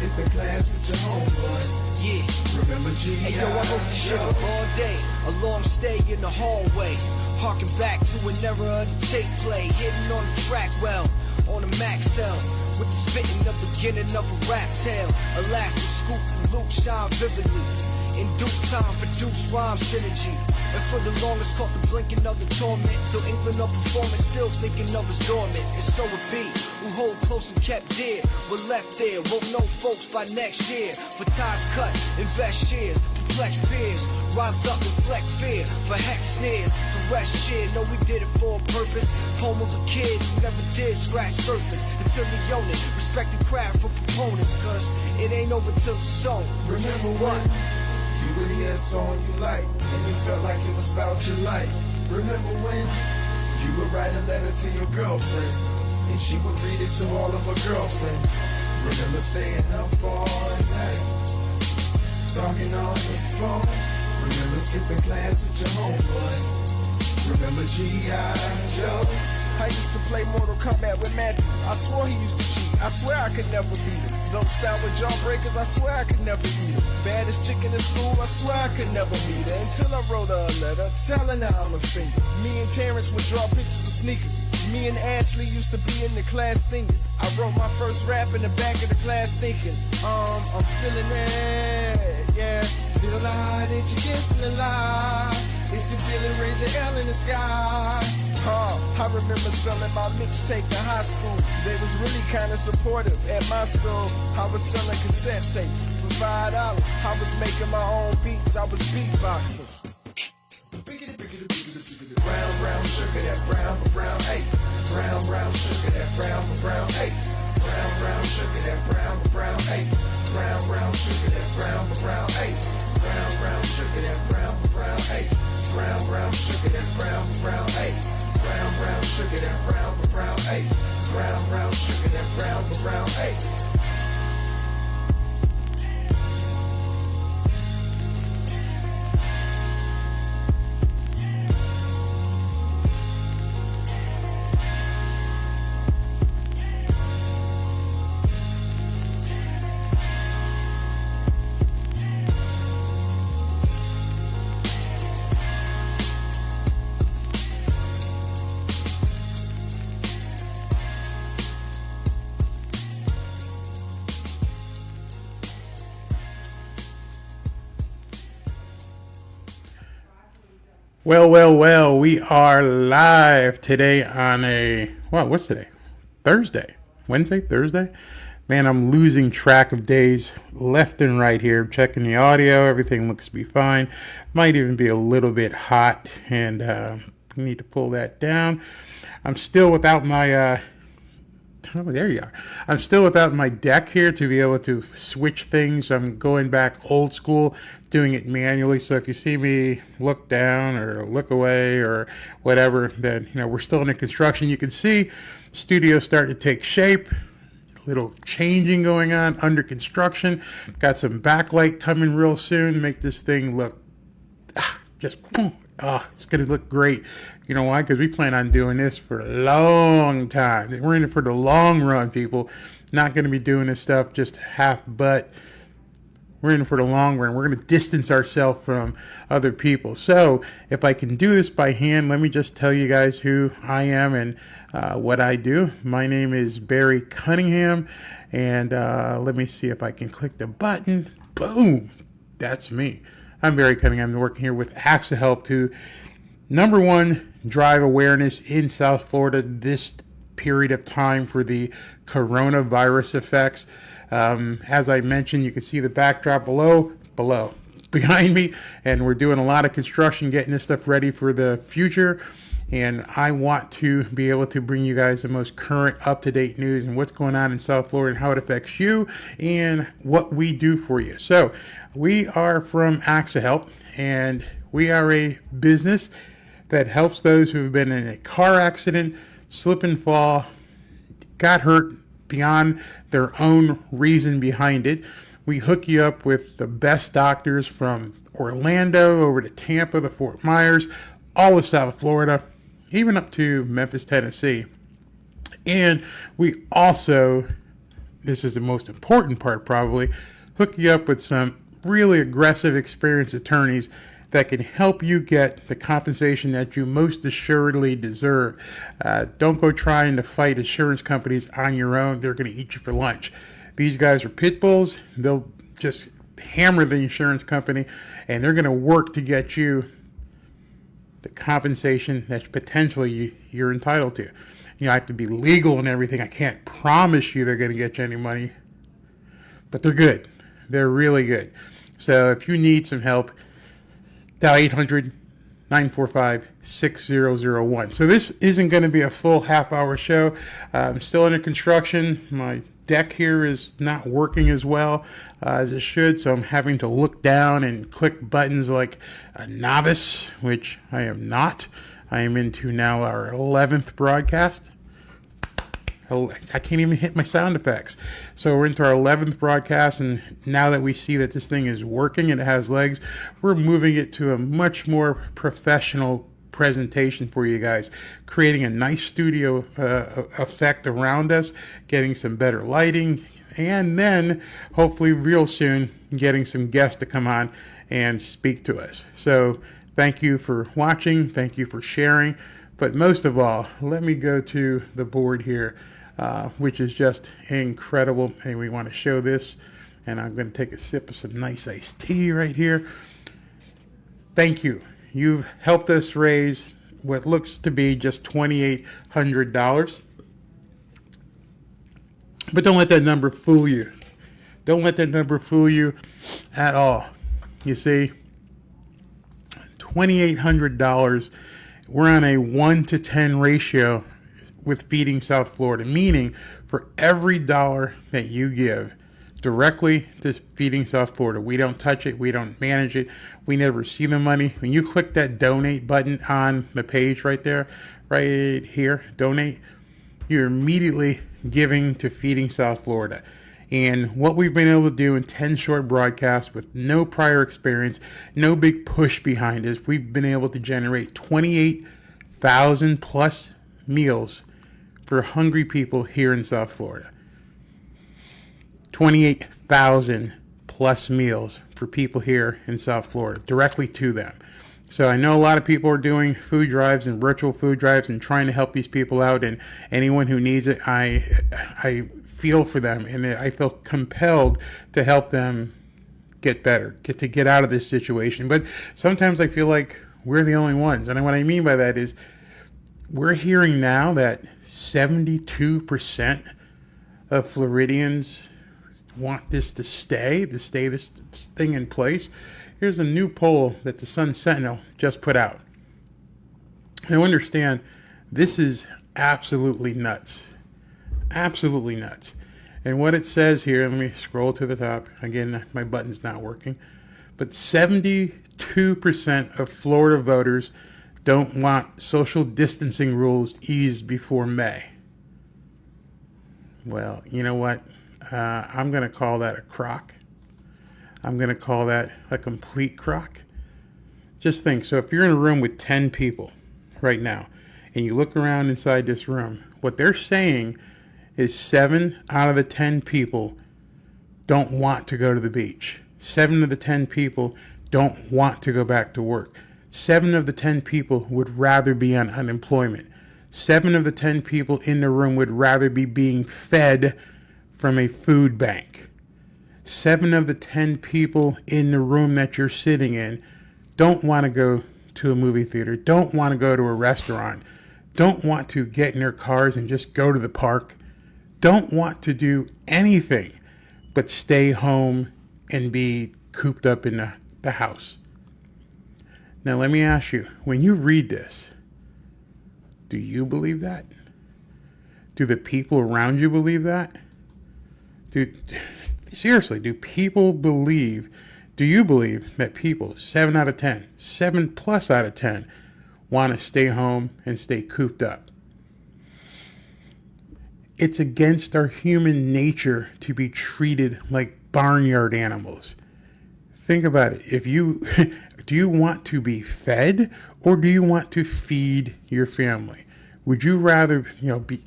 skipping class with your homeboys. Yeah. Remember G.I. Hey yo, I wrote this shit up all day. A long stay in the hallway. Harking back to an era of the tape play. Hitting on the track well, on a Maxell. With the spitting, the beginning of a rap tale. Elastic scoop and Luke shine vividly. In due time, produce rhyme synergy. And for the longest, caught the blinking of the torment. Till inkling of performance, still thinking of his dormant. And so it be, who hold close and kept dear. Were left there, won't know folks by next year. For ties cut, invest shares, perplex peers. Rise up, reflect fear, for hex sneers. The rest cheer, know we did it for a purpose. Poem of a kid who never did scratch surface. Until we own it, respect the craft for proponents. Cause it ain't over till it's sown. Remember what? You would hear a song you like, and you felt like it was about your life. Remember when you would write a letter to your girlfriend, and she would read it to all of her girlfriends. Remember staying up all night, talking on the phone. Remember skipping class with your homeboys. Remember G.I. Joe. I used to play Mortal Kombat with Matthew. I swore he used to cheat. I swear I could never beat him. Those sour jawbreakers, I swear I could never beat him. Baddest chick in the school, I swear I could never meet her. Until I wrote her a letter telling her I'm a singer. Me and Terrence would draw pictures of sneakers. Me and Ashley used to be in the class singing. I wrote my first rap in the back of the class thinking, I'm feeling it, yeah. Feel alive, did you get feeling alive? If you're feeling, raise your L in the sky. I remember selling my mixtape in high school. They was really kinda supportive at my school. I was selling cassette tapes for $5. I was making my own beats, I was beatboxing. Brown, brown sugar, that brown for brown, hey. Brown, brown sugar, that brown for brown, hey. Brown, brown sugar, that brown for brown, hey. Brown, brown sugar, that brown for brown, hey. Brown, brown sugar, that brown for brown, hey. Brown, brown sugar, that brown for brown, hey. Brown, brown sugar, that brown for brown, hey. Brown, brown sugar, that brown for brown, hey. Well, we are live today on what's today? Thursday. Wednesday? Thursday? Man, I'm losing track of days left and right here. Checking the audio. Everything looks to be fine. Might even be a little bit hot, and need to pull that down. I'm still without my... Oh, there you are. I'm still without my deck here to be able to switch things. I'm going back old school, doing it manually. So if you see me look down or look away or whatever, then we're still in the construction. You can see studio starting to take shape. A little changing going on under construction. Got some backlight coming real soon. Make this thing look it's going to look great. You know why? Because we plan on doing this for a long time. We're in it for the long run, people. Not going to be doing this stuff just half butt. We're in it for the long run. We're going to distance ourselves from other people. So if I can do this by hand, let me just tell you guys who I am and what I do. My name is Barry Cunningham. And let me see if I can click the button. Boom. That's me. I'm Barry Cunningham. I'm working here with Accihelp to, number one, drive awareness in South Florida this period of time for the coronavirus effects. As I mentioned, you can see the backdrop behind me, and we're doing a lot of construction, getting this stuff ready for the future. And I want to be able to bring you guys the most current, up-to-date news and what's going on in South Florida and how it affects you and what we do for you. So we are from Accihelp, and we are a business that helps those who have been in a car accident, slip and fall, got hurt beyond their own reason behind it. We hook you up with the best doctors from Orlando over to Tampa, the Fort Myers, all of South Florida, even up to Memphis, Tennessee. And we also this is the most important part probably, hook you up with some really aggressive, experienced attorneys that can help you get the compensation that you most assuredly deserve. Don't go trying to fight insurance companies on your own. They're going to eat you for lunch. These guys are pit bulls. They'll just hammer the insurance company, and they're going to work to get you the compensation that potentially you're entitled to. You know, I have to be legal and everything. I can't promise you they're going to get you any money, but they're good. They're really good. So if you need some help, dial 800-945-6001. So this isn't going to be a full half-hour show. I'm still under construction. My deck here is not working as well as it should, so I'm having to look down and click buttons like a novice, which I am not. I am into now our 11th broadcast. I can't even hit my sound effects. So we're into our 11th broadcast, and now that we see that this thing is working and it has legs, we're moving it to a much more professional presentation for you guys, creating a nice studio effect around us, getting some better lighting, and then hopefully real soon getting some guests to come on and speak to us. So thank you for watching. Thank you for sharing. But most of all, let me go to the board here, which is just incredible. And we want to show this. And I'm going to take a sip of some nice iced tea right here. Thank you. You've helped us raise what looks to be just $2,800. But don't let that number fool you. Don't let that number fool you at all. You see, $2,800, we're on a 1-to-10 ratio with Feeding South Florida, meaning for every dollar that you give directly to Feeding South Florida, we don't touch it, we don't manage it, we never see the money. When you click that donate button on the page right there, right here, donate, you're immediately giving to Feeding South Florida. And what we've been able to do in 10 short broadcasts with no prior experience, no big push behind us, we've been able to generate 28,000 plus meals for hungry people here in South Florida. 28,000 plus meals for people here in South Florida, directly to them. So I know a lot of people are doing food drives and virtual food drives and trying to help these people out, and anyone who needs it, I feel for them, and I feel compelled to help them get better, get out of this situation. But sometimes I feel like we're the only ones, and what I mean by that is we're hearing now that 72% of Floridians want this to stay this thing in place. Here's a new poll that the Sun Sentinel just put out. Now understand, this is absolutely nuts. Absolutely nuts. And what it says here, let me scroll to the top. Again, my button's not working. But 72% of Florida voters don't want social distancing rules eased before May. Well, you know what? I'm going to call that a crock. I'm going to call that a complete crock. Just think, so if you're in a room with 10 people right now, and you look around inside this room, what they're saying is 7 out of the 10 people don't want to go to the beach. 7 of the 10 people don't want to go back to work. 7 of the 10 people would rather be on unemployment. 7 of the 10 people in the room would rather be being fed from a food bank. 7 of the 10 people in the room that you're sitting in don't want to go to a movie theater, don't want to go to a restaurant, don't want to get in their cars and just go to the park, don't want to do anything but stay home and be cooped up in the house. Now let me ask you, when you read this, do you believe that? Do the people around you believe that? Seriously, do you believe that people, 7 out of 10, 7 plus out of 10, want to stay home and stay cooped up? It's against our human nature to be treated like barnyard animals. Think about it. Do you want to be fed, or do you want to feed your family? Would you rather,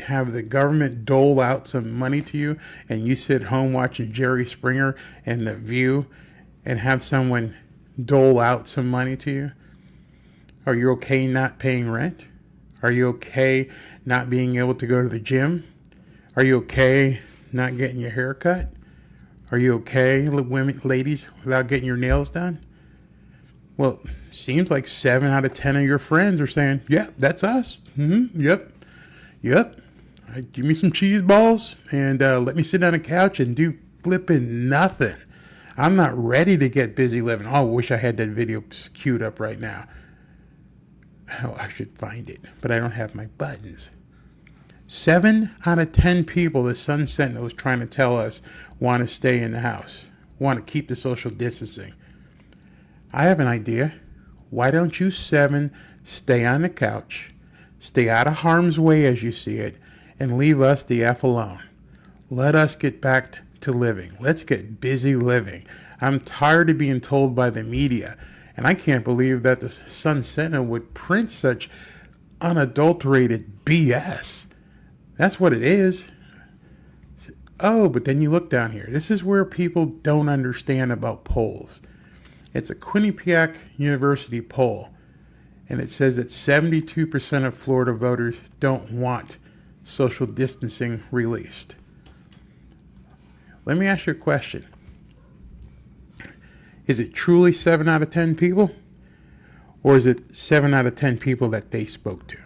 have the government dole out some money to you and you sit home watching Jerry Springer and The View and have someone dole out some money to you? Are you okay not paying rent? Are you okay not being able to go to the gym? Are you okay not getting your hair cut? Are you okay, ladies, without getting your nails done? Well, seems like 7 out of 10 of your friends are saying, yeah, that's us. Yep. Give me some cheese balls and let me sit on a couch and do flipping nothing. I'm not ready to get busy living. Oh, I wish I had that video queued up right now. Oh, I should find it, but I don't have my buttons. 7 out of 10 people the Sun Sentinel is trying to tell us want to stay in the house, want to keep the social distancing. I have an idea. Why don't you 7 stay on the couch, stay out of harm's way as you see it, and leave us the F alone? Let us get back to living. Let's get busy living. I'm tired of being told by the media, and I can't believe that the Sun Sentinel would print such unadulterated BS. That's what it is. Oh, but then you look down here. This is where people don't understand about polls. It's a Quinnipiac University poll, and it says that 72% of Florida voters don't want social distancing released. Let me ask you a question. Is it truly 7 out of 10 people? Or is it 7 out of 10 people that they spoke to?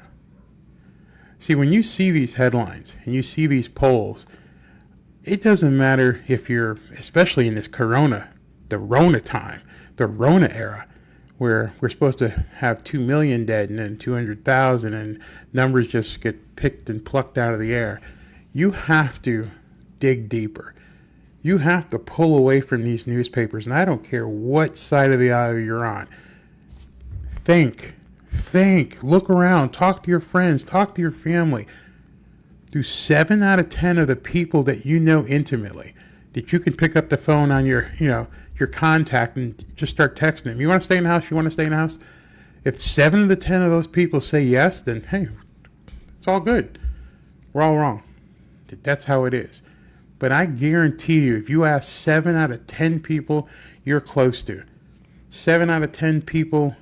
See, when you see these headlines and you see these polls, it doesn't matter if you're, especially in this the Rona time, the Rona era, where we're supposed to have 2 million dead and then 200,000 and numbers just get picked and plucked out of the air. You have to dig deeper. You have to pull away from these newspapers, and I don't care what side of the aisle you're on. Think, look around, talk to your friends, talk to your family. Do 7 out of 10 of the people that you know intimately, that you can pick up the phone on your contact and just start texting them. You want to stay in the house? You want to stay in the house? If 7 of the 10 of those people say yes, then hey, it's all good. We're all wrong. That's how it is. But I guarantee you, if you ask 7 out of 10 people you're close to, 7 out of 10 people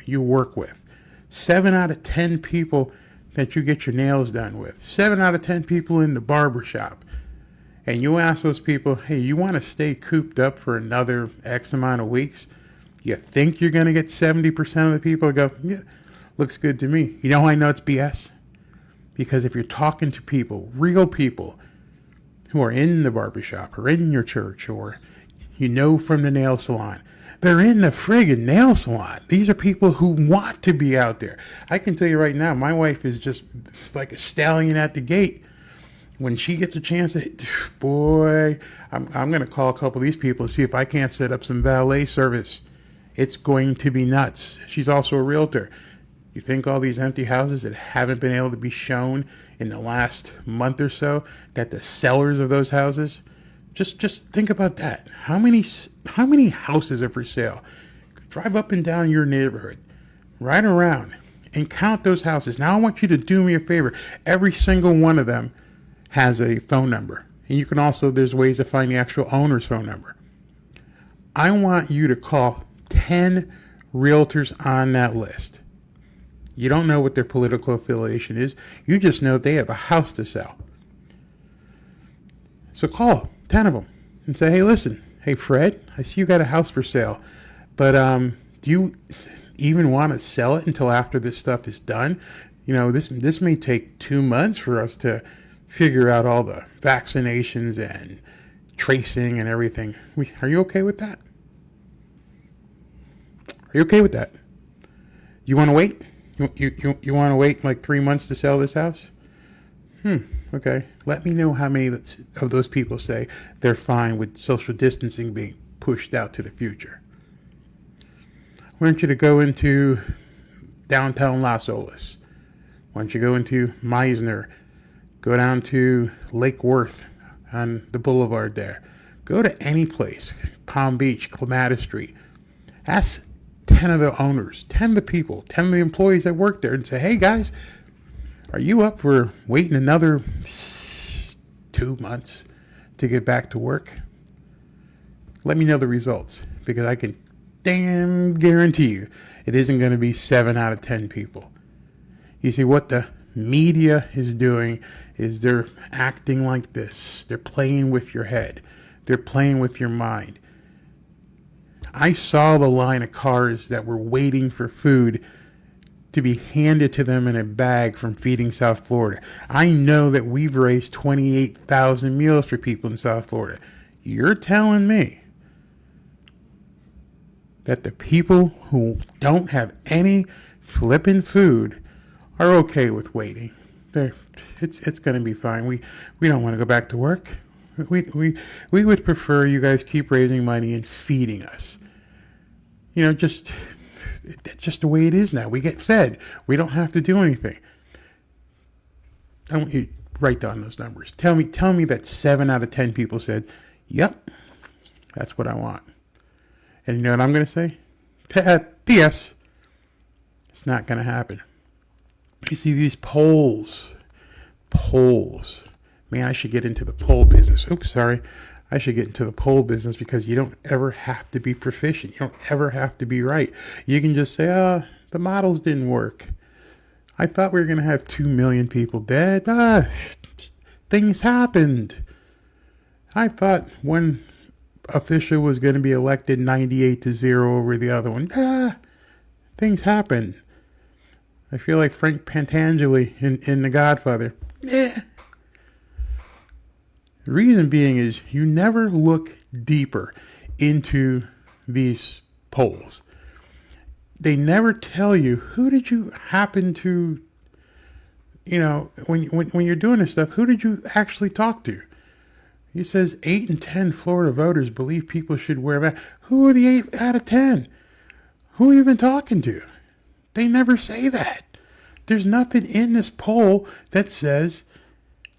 you work with, 7 out of 10 people that you get your nails done with, 7 out of 10 people in the barber shop, and you ask those people, hey, you want to stay cooped up for another X amount of weeks? You think you're going to get 70% of the people go, yeah, looks good to me. You know how I know it's BS? Because if you're talking to people, real people, who are in the barbershop or in your church or from the nail salon, they're in the friggin' nail salon. These are people who want to be out there. I can tell you right now, my wife is just like a stallion at the gate. When she gets a chance boy, I'm going to call a couple of these people and see if I can't set up some valet service. It's going to be nuts. She's also a realtor. You think all these empty houses that haven't been able to be shown in the last month or so, that the sellers of those houses, just think about that. How many houses are for sale? Drive up and down your neighborhood, ride around, and count those houses. Now I want you to do me a favor. Every single one of them has a phone number. And you can also, there's ways to find the actual owner's phone number. I want you to call 10 realtors on that list. You don't know what their political affiliation is. You just know they have a house to sell. So call 10 of them and say, hey, listen, hey, Fred, I see you got a house for sale, but do you even want to sell it until after this stuff is done? This may take 2 months for us to figure out all the vaccinations and tracing and everything. Are you okay with that? Are you okay with that? You want to wait? You want to wait like 3 months to sell this house? Okay. Let me know how many of those people say they're fine with social distancing being pushed out to the future. I want you to go into downtown Las Olas. Why don't you go into Meisner? Go down to Lake Worth on the boulevard there. Go to any place, Palm Beach, Clematis Street. Ask 10 of the owners, 10 of the people, 10 of the employees that work there and say, hey guys, Are you up for waiting another 2 months to get back to work? Let me know the results, because I can damn guarantee you it isn't going to be 7 out of 10 people. You see, what the media is doing is they're acting like this. They're playing with your head. They're playing with your mind. I saw the line of cars that were waiting for food to be handed to them in a bag from Feeding South Florida. I know that we've raised 28,000 meals for people in South Florida. You're telling me that the people who don't have any flippin' food are okay with waiting? It's going to be fine. We don't want to go back to work. We would prefer you guys keep raising money and feeding us. You know, just the way it is now. We get fed. We don't have to do anything. I want you to write down those numbers. Tell me that 7 out of 10 people said, "Yep, that's what I want." And you know what I'm going to say? P.S. It's not going to happen. You see, these polls. Man, I should get into the poll business. Oops, sorry. I should get into the poll business, because you don't ever have to be proficient. You don't ever have to be right. You can just say, the models didn't work. I thought we were going to have 2 million people dead. Things happened. I thought one official was going to be elected 98-0 over the other one. Things happen. I feel like Frank Pantangeli in The Godfather. The reason being is you never look deeper into these polls. They never tell you, who did you happen to, when you're doing this stuff, who did you actually talk to? He says 8 in 10 Florida voters believe people should wear masks. Who are the 8 out of 10? Who have you been talking to? They never say that. There's nothing in this poll that says,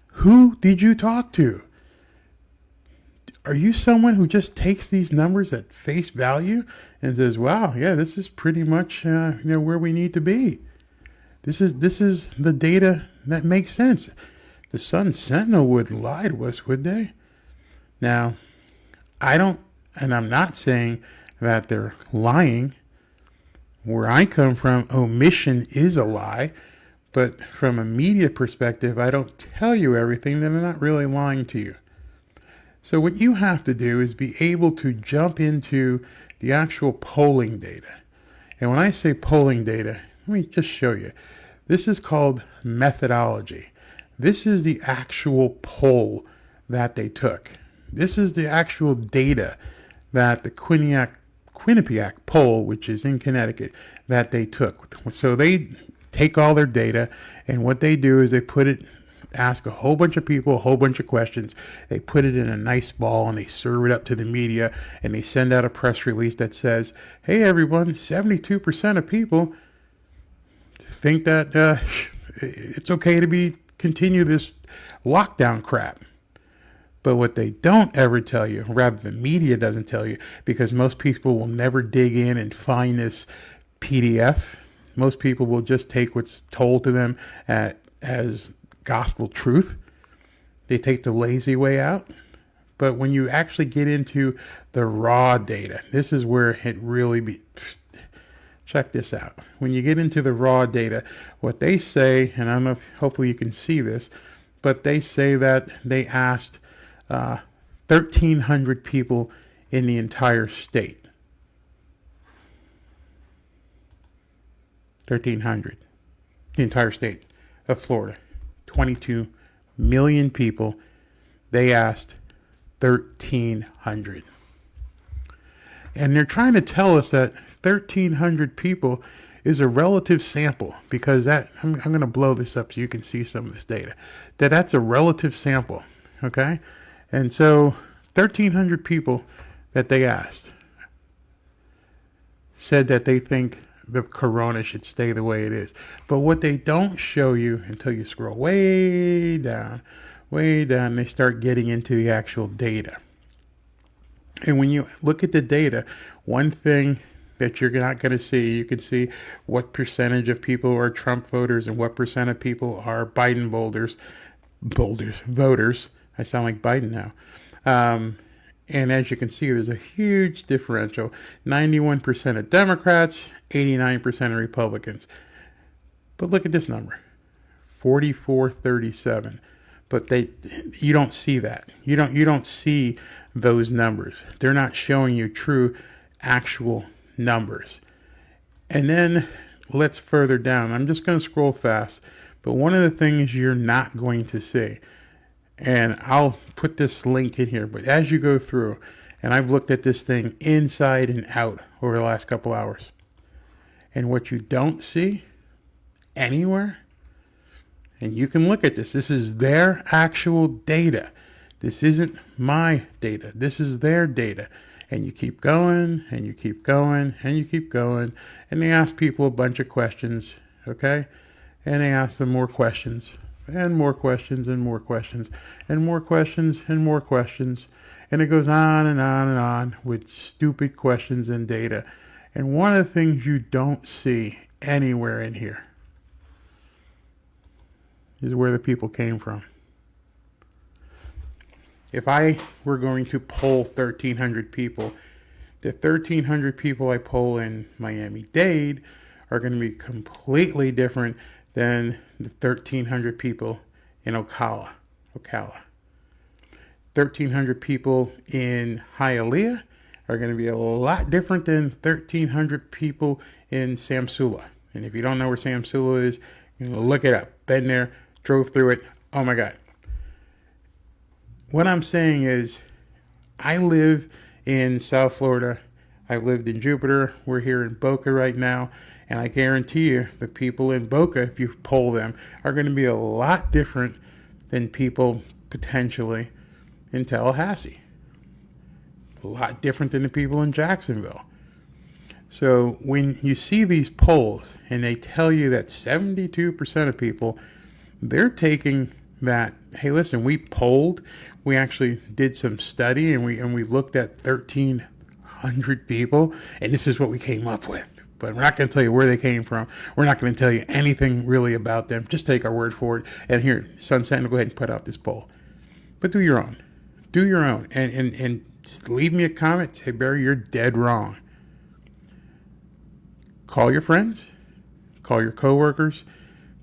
who did you talk to? Are you someone who just takes these numbers at face value and says, wow, yeah, this is pretty much where we need to be? This is the data that makes sense. The Sun Sentinel wouldn't lie to us, would they? Now, I'm not saying that they're lying. Where I come from, omission is a lie. But from a media perspective, I don't tell you everything, then I'm not really lying to you. So what you have to do is be able to jump into the actual polling data. And when I say polling data, let me just show you. This is called methodology. This is the actual poll that they took. This is the actual data that the Quinnipiac Poll, which is in Connecticut, that they took. So they take all their data, and what they do is they ask a whole bunch of people a whole bunch of questions. They put it in a nice ball and they serve it up to the media, and they send out a press release that says, hey everyone, 72% of people think that it's okay to continue this lockdown crap. But what they don't ever tell you, rather the media doesn't tell you, because most people will never dig in and find this PDF. Most people will just take what's told to them as gospel truth. They take the lazy way out. But when you actually get into the raw data, this is where it really check this out. When you get into the raw data, what they say, and I don't know if hopefully you can see this, but they say that they asked 1,300 people in the entire state. 1,300. The entire state of Florida. 22 million people. They asked 1,300. And they're trying to tell us that 1,300 people is a relative sample, because I'm going to blow this up so you can see some of this data. That's a relative sample, okay? And so 1,300 people that they asked said that they think the corona should stay the way it is. But what they don't show you until you scroll way down, they start getting into the actual data. And when you look at the data, one thing that you're not going to see. You can see what percentage of people are Trump voters and what percent of people are Biden voters. I sound like Biden now. And as you can see, there's a huge differential. 91% of Democrats, 89% of Republicans. But look at this number, 44-37. But you don't see that. You don't see those numbers. They're not showing you true, actual numbers. And then let's further down. I'm just going to scroll fast. But one of the things you're not going to see, and I'll put this link in here, but as you go through, and I've looked at this thing inside and out over the last couple hours, and what you don't see anywhere, and you can look at this. This is their actual data. This isn't my data. This is their data. And you keep going, and you keep going, and you keep going. And they ask people a bunch of questions, okay? And they ask them more questions, and more questions, and more questions, and more questions, and more questions. And it goes on and on and on with stupid questions and data. And one of the things you don't see anywhere in here is where the people came from. If I were going to poll 1,300 people, the 1,300 people I poll in Miami-Dade are going to be completely different than the 1,300 people in Ocala. 1,300 people in Hialeah are going to be a lot different than 1,300 people in Samsula. And if you don't know where Samsula is, you know, look it up. Been there, drove through it. Oh my God. What I'm saying is, I live in South Florida. I've lived in Jupiter. We're here in Boca right now. And I guarantee you, the people in Boca, if you poll them, are going to be a lot different than people potentially in Tallahassee. A lot different than the people in Jacksonville. So when you see these polls and they tell you that 72% of people, they're taking that, hey, listen, we polled, we actually did some study, and we looked at 1,300 people, and this is what we came up with. But we're not going to tell you where they came from. We're not going to tell you anything really about them. Just take our word for it. And here, Sun Sentinel, go ahead and put out this poll. But do your own. Do your own. And leave me a comment. Say, Barry, you're dead wrong. Call your friends. Call your coworkers.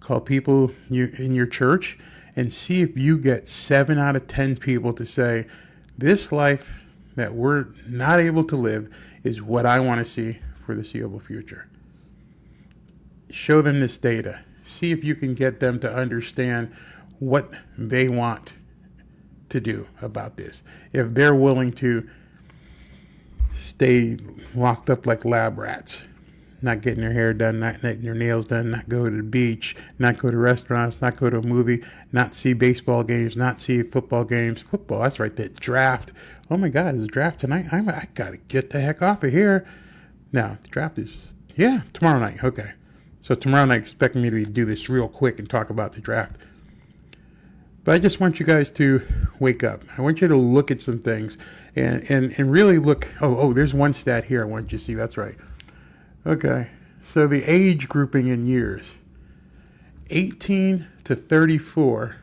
Call people in your church. And see if you get 7 out of 10 people to say, this life that we're not able to live is what I want to see for the foreseeable future. Show them this data. See if you can get them to understand what they want to do about this. If they're willing to stay locked up like lab rats, not getting their hair done, not getting their nails done, not go to the beach, not go to restaurants, not go to a movie, not see baseball games, not see football games. Football, that's right, that draft. Oh my God, is a draft tonight? I got to get the heck off of here. No, the draft is, tomorrow night. Okay. So tomorrow night, expect me to do this real quick and talk about the draft. But I just want you guys to wake up. I want you to look at some things and really look. Oh, there's one stat here I want you to see. That's right. Okay. So the age grouping in years. 18 to 34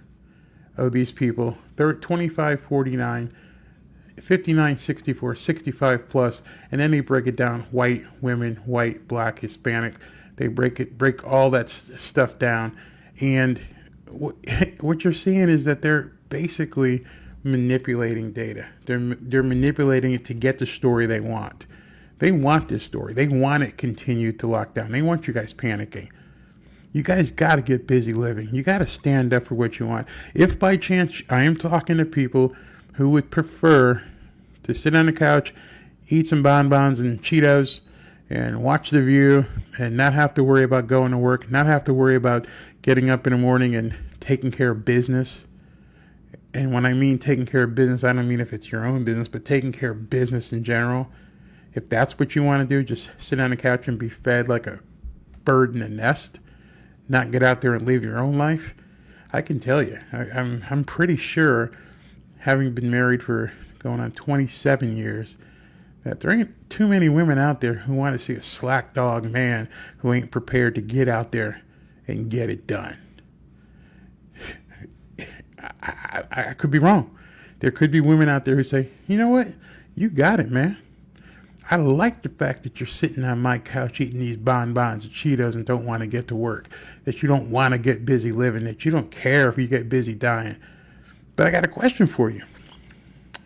of these people, 25, 49, 59, 64, 65 plus, and then they break it down: white, women, white, black, Hispanic. They break all that stuff down, and what you're seeing is that they're basically manipulating data. They're manipulating it to get the story they want. They want this story. They want it continued to lock down. They want you guys panicking. You guys got to get busy living. You got to stand up for what you want. If by chance I am talking to people who would prefer to sit on the couch, eat some bonbons and Cheetos, and watch The View, and not have to worry about going to work, not have to worry about getting up in the morning and taking care of business. And when I mean taking care of business, I don't mean if it's your own business, but taking care of business in general. If that's what you want to do, just sit on the couch and be fed like a bird in a nest, not get out there and live your own life. I can tell you, I'm pretty sure, having been married for going on 27 years, that there ain't too many women out there who want to see a slack dog man who ain't prepared to get out there and get it done. I could be wrong. There could be women out there who say, you know what? You got it, man. I like the fact that you're sitting on my couch eating these bonbons and Cheetos and don't want to get to work, that you don't want to get busy living, that you don't care if you get busy dying. But I got a question for you.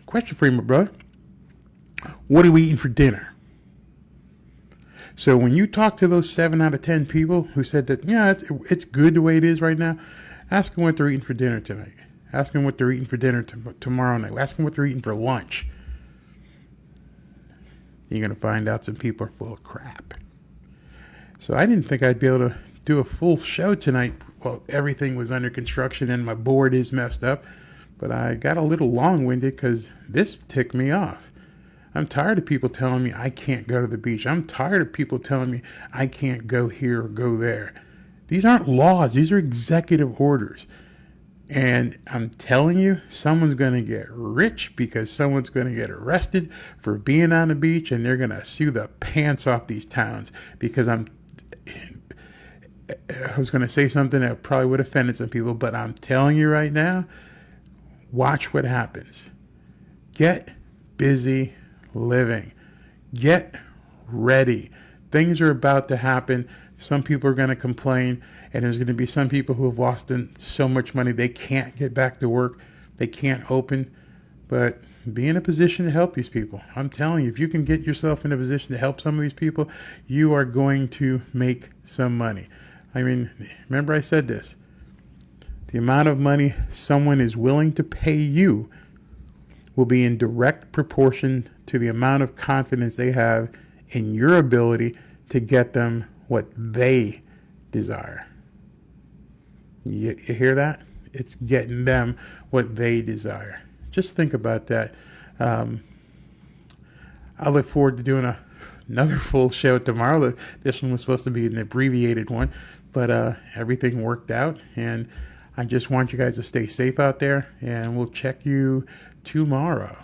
Question for you, my brother. What are we eating for dinner? So when you talk to those 7 out of 10 people who said that, yeah, it's good the way it is right now, ask them what they're eating for dinner tonight. Ask them what they're eating for dinner tomorrow night. Ask them what they're eating for lunch. You're going to find out some people are full of crap. So I didn't think I'd be able to do a full show tonight. Well, everything was under construction and my board is messed up. But I got a little long-winded because this ticked me off. I'm tired of people telling me I can't go to the beach. I'm tired of people telling me I can't go here or go there. These aren't laws. These are executive orders. And I'm telling you, someone's going to get rich because someone's going to get arrested for being on the beach, and they're going to sue the pants off these towns because I was going to say something that probably would have offended some people, but I'm telling you right now, watch what happens. Get busy living. Get ready. Things are about to happen. Some people are going to complain, and there's going to be some people who have lost so much money they can't get back to work. They can't open. But be in a position to help these people. I'm telling you, if you can get yourself in a position to help some of these people, you are going to make some money. I mean, remember I said this. The amount of money someone is willing to pay you will be in direct proportion to the amount of confidence they have in your ability to get them what they desire. You hear that? It's getting them what they desire. Just think about that. I look forward to doing another full show tomorrow. This one was supposed to be an abbreviated one, but everything worked out. And I just want you guys to stay safe out there, and we'll check you tomorrow.